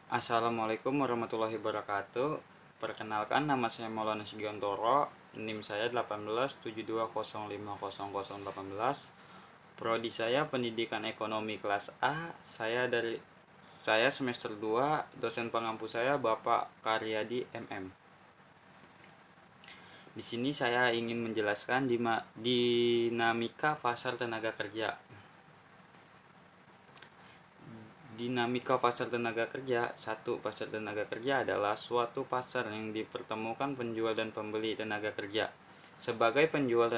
Assalamualaikum warahmatullahi wabarakatuh. Perkenalkan, nama saya Maulana Sigiontoro. NIM saya 1872050018. Prodi saya Pendidikan Ekonomi kelas A. Saya semester 2. Dosen pengampu saya Bapak Karyadi MM. Di sini saya ingin menjelaskan dinamika pasar tenaga kerja. Dinamika pasar tenaga kerja. Satu, pasar tenaga kerja adalah suatu pasar yang dipertemukan penjual dan pembeli tenaga kerja. Sebagai penjual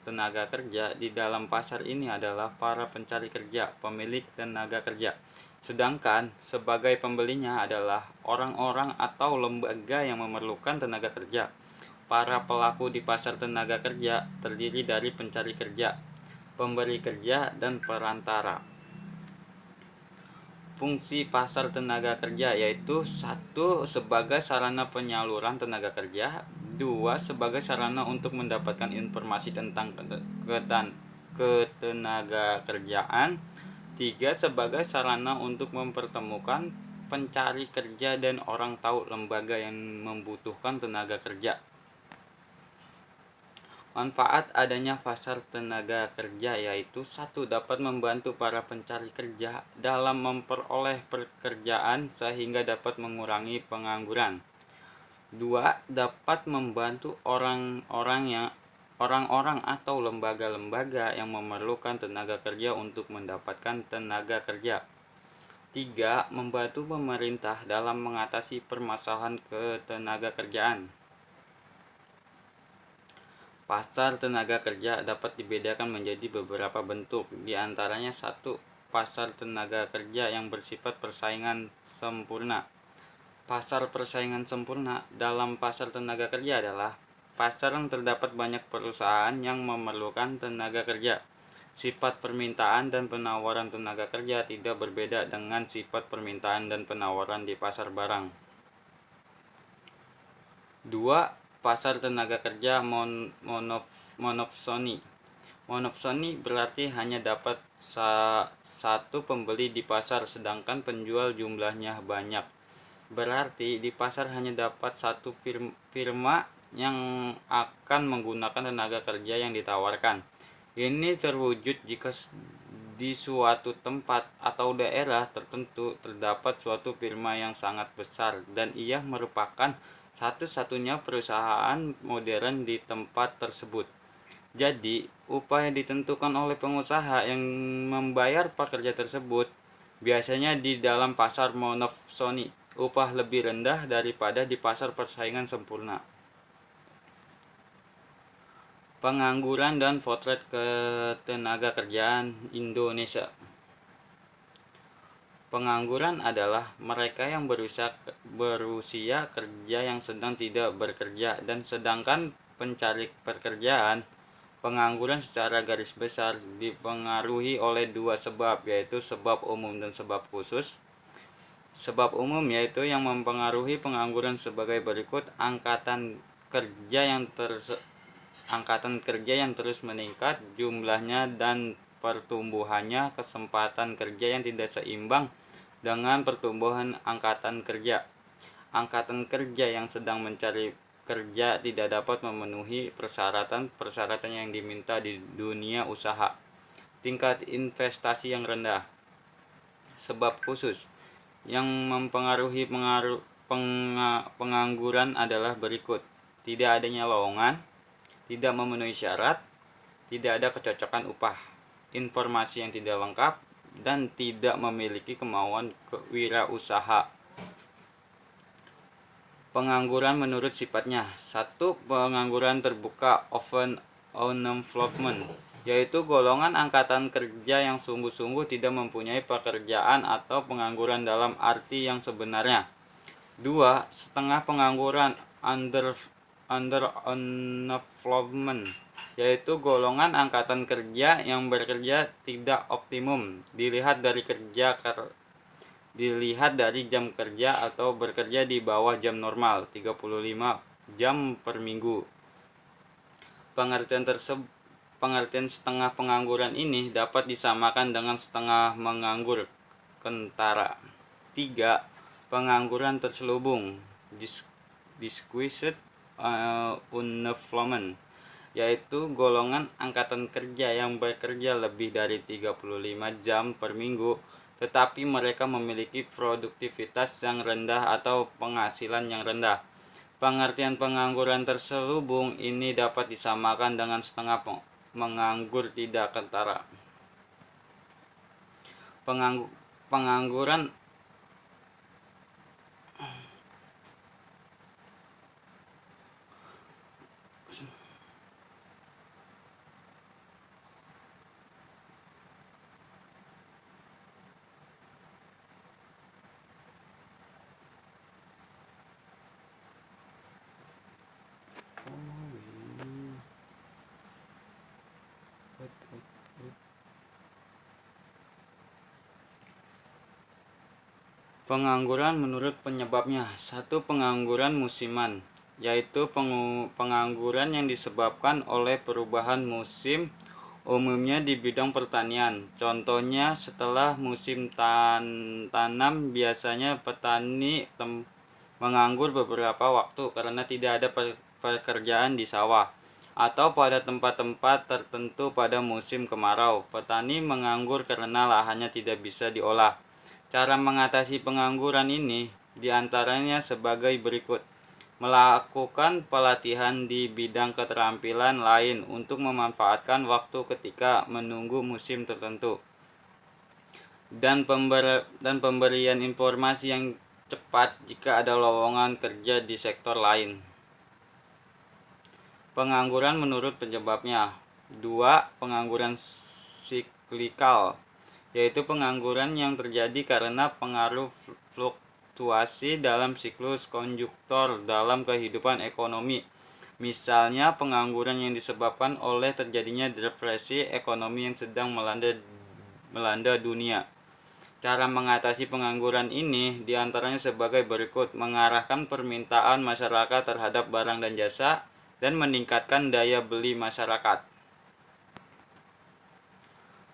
tenaga kerja, di dalam pasar ini adalah para pencari kerja, pemilik tenaga kerja. Sedangkan sebagai pembelinya adalah orang-orang atau lembaga yang memerlukan tenaga kerja. Para pelaku di pasar tenaga kerja terdiri dari pencari kerja, pemberi kerja, dan perantara. Fungsi pasar tenaga kerja yaitu: 1. Sebagai sarana penyaluran tenaga kerja. 2. Sebagai sarana untuk mendapatkan informasi tentang ketenaga kerjaan. 3. Sebagai sarana untuk mempertemukan pencari kerja dan orang tahu lembaga yang membutuhkan tenaga kerja. Manfaat adanya pasar tenaga kerja yaitu: 1. Dapat membantu para pencari kerja dalam memperoleh pekerjaan sehingga dapat mengurangi pengangguran. 2. Dapat membantu orang-orang atau lembaga-lembaga yang memerlukan tenaga kerja untuk mendapatkan tenaga kerja. 3. Membantu pemerintah dalam mengatasi permasalahan ketenaga kerjaan. Pasar tenaga kerja dapat dibedakan menjadi beberapa bentuk, di antaranya: 1. Pasar tenaga kerja yang bersifat persaingan sempurna. Pasar persaingan sempurna dalam pasar tenaga kerja adalah pasar yang terdapat banyak perusahaan yang memerlukan tenaga kerja. Sifat permintaan dan penawaran tenaga kerja tidak berbeda dengan sifat permintaan dan penawaran di pasar barang. 2. Pasar tenaga kerja monopsoni. Monopsoni berarti hanya dapat satu pembeli di pasar sedangkan penjual jumlahnya banyak. Berarti di pasar hanya dapat satu firma yang akan menggunakan tenaga kerja yang ditawarkan. Ini terwujud jika di suatu tempat atau daerah tertentu terdapat suatu firma yang sangat besar dan ia merupakan satu-satunya perusahaan modern di tempat tersebut. Jadi, upah yang ditentukan oleh pengusaha yang membayar pekerja tersebut biasanya di dalam pasar monopsoni upah lebih rendah daripada di pasar persaingan sempurna. Pengangguran dan potret ketenaga kerjaan Indonesia. Pengangguran adalah mereka yang berusia kerja yang sedang tidak bekerja, dan sedangkan pencari pekerjaan. Pengangguran secara garis besar dipengaruhi oleh dua sebab, yaitu sebab umum dan sebab khusus. Sebab umum yaitu yang mempengaruhi pengangguran sebagai berikut: angkatan kerja yang terus meningkat jumlahnya dan pertumbuhannya, kesempatan kerja yang tidak seimbang dengan pertumbuhan angkatan kerja. Angkatan kerja yang sedang mencari kerja tidak dapat memenuhi persyaratan yang diminta di dunia usaha. Tingkat investasi yang rendah. Sebab khusus yang mempengaruhi pengangguran adalah berikut: tidak adanya lowongan, tidak memenuhi syarat, tidak ada kecocokan upah, informasi yang tidak lengkap, dan tidak memiliki kemauan kewirausaha. Pengangguran menurut sifatnya. 1. Pengangguran terbuka (open unemployment), yaitu golongan angkatan kerja yang sungguh-sungguh tidak mempunyai pekerjaan atau pengangguran dalam arti yang sebenarnya. 2. Setengah pengangguran (under unemployment), yaitu golongan angkatan kerja yang bekerja tidak optimum dilihat dari jam kerja atau bekerja di bawah jam normal 35 jam per minggu. Pengertian setengah pengangguran ini dapat disamakan dengan setengah menganggur kentara. 3. Pengangguran terselubung disguised unemployment, yaitu golongan angkatan kerja yang bekerja lebih dari 35 jam per minggu tetapi mereka memiliki produktivitas yang rendah atau penghasilan yang rendah. Pengertian pengangguran terselubung ini dapat disamakan dengan setengah menganggur tidak kentara. Pengangguran Pengangguran menurut penyebabnya. 1. Pengangguran musiman, yaitu pengangguran yang disebabkan oleh perubahan musim, umumnya di bidang pertanian. Contohnya, setelah musim tanam, biasanya petani menganggur beberapa waktu karena tidak ada pekerjaan di sawah. Atau pada tempat-tempat tertentu pada musim kemarau, petani menganggur karena lahannya tidak bisa diolah. Cara mengatasi pengangguran ini diantaranya sebagai berikut. Melakukan pelatihan di bidang keterampilan lain untuk memanfaatkan waktu ketika menunggu musim tertentu. Dan pemberian informasi yang cepat jika ada lowongan kerja di sektor lain. Pengangguran menurut penyebabnya. 2. Pengangguran siklikal, yaitu pengangguran yang terjadi karena pengaruh fluktuasi dalam siklus konjuktur dalam kehidupan ekonomi. Misalnya pengangguran yang disebabkan oleh terjadinya depresi ekonomi yang sedang melanda dunia. Cara mengatasi pengangguran ini diantaranya sebagai berikut: mengarahkan permintaan masyarakat terhadap barang dan jasa dan meningkatkan daya beli masyarakat.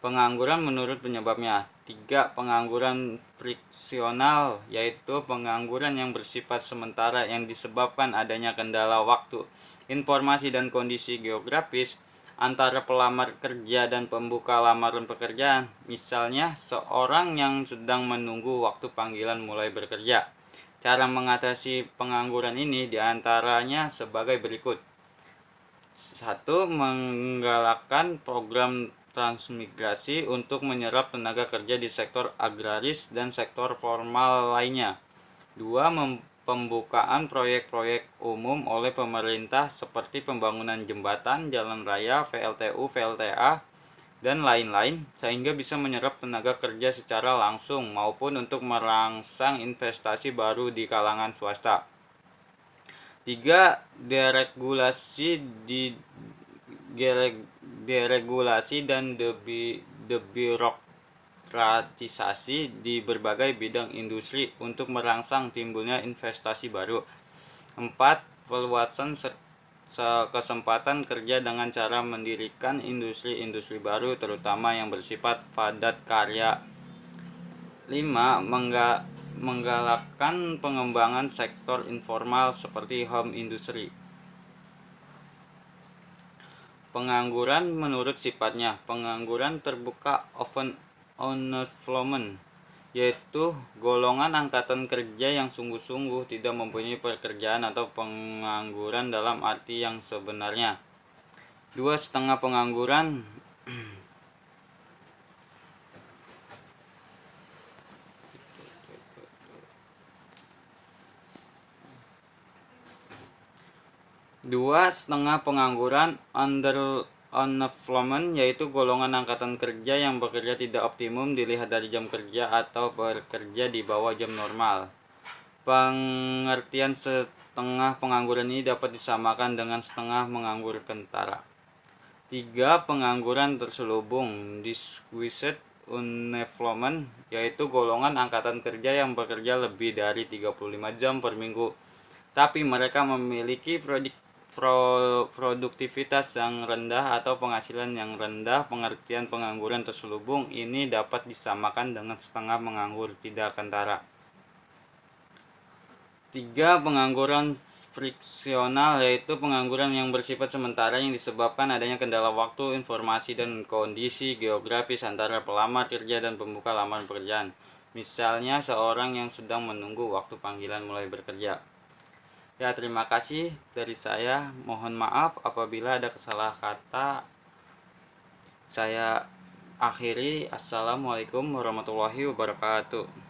Pengangguran menurut penyebabnya. 3. Pengangguran friksional, yaitu pengangguran yang bersifat sementara yang disebabkan adanya kendala waktu, informasi dan kondisi geografis antara pelamar kerja dan pembuka lamaran pekerjaan. Misalnya, seorang yang sedang menunggu waktu panggilan mulai bekerja. Cara mengatasi pengangguran ini diantaranya sebagai berikut. 1. Menggalakkan program transmigrasi untuk menyerap tenaga kerja di sektor agraris dan sektor formal lainnya. 2. Pembukaan proyek-proyek umum oleh pemerintah seperti pembangunan jembatan, jalan raya, VLTU, VLTA, dan lain-lain sehingga bisa menyerap tenaga kerja secara langsung maupun untuk merangsang investasi baru di kalangan swasta. 3. Deregulasi dan debirokratisasi di berbagai bidang industri untuk merangsang timbulnya investasi baru. 4. Perluasan kesempatan kerja dengan cara mendirikan industri-industri baru terutama yang bersifat padat karya. 5. Menggalakkan pengembangan sektor informal seperti home industry. Pengangguran menurut sifatnya. Pengangguran terbuka open unemployment, yaitu golongan angkatan kerja yang sungguh-sungguh tidak mempunyai pekerjaan atau pengangguran dalam arti yang sebenarnya. 2. Setengah pengangguran. Setengah pengangguran unemployment, yaitu golongan angkatan kerja yang bekerja tidak optimum dilihat dari jam kerja atau bekerja di bawah jam normal. Pengertian setengah pengangguran ini dapat disamakan dengan setengah menganggur kentara. 3. Pengangguran terselubung disguised unemployment, yaitu golongan angkatan kerja yang bekerja lebih dari 35 jam per minggu tapi mereka memiliki produktivitas yang rendah atau penghasilan yang rendah. Pengertian pengangguran terselubung ini dapat disamakan dengan setengah menganggur tidak kentara. 3. Pengangguran friksional, yaitu pengangguran yang bersifat sementara yang disebabkan adanya kendala waktu, informasi, dan kondisi geografis antara pelamar kerja dan pembuka lamaran pekerjaan. Misalnya seorang yang sedang menunggu waktu panggilan mulai bekerja. Ya, terima kasih dari saya. Mohon maaf apabila ada kesalah kata. Saya akhiri. Assalamualaikum warahmatullahi wabarakatuh.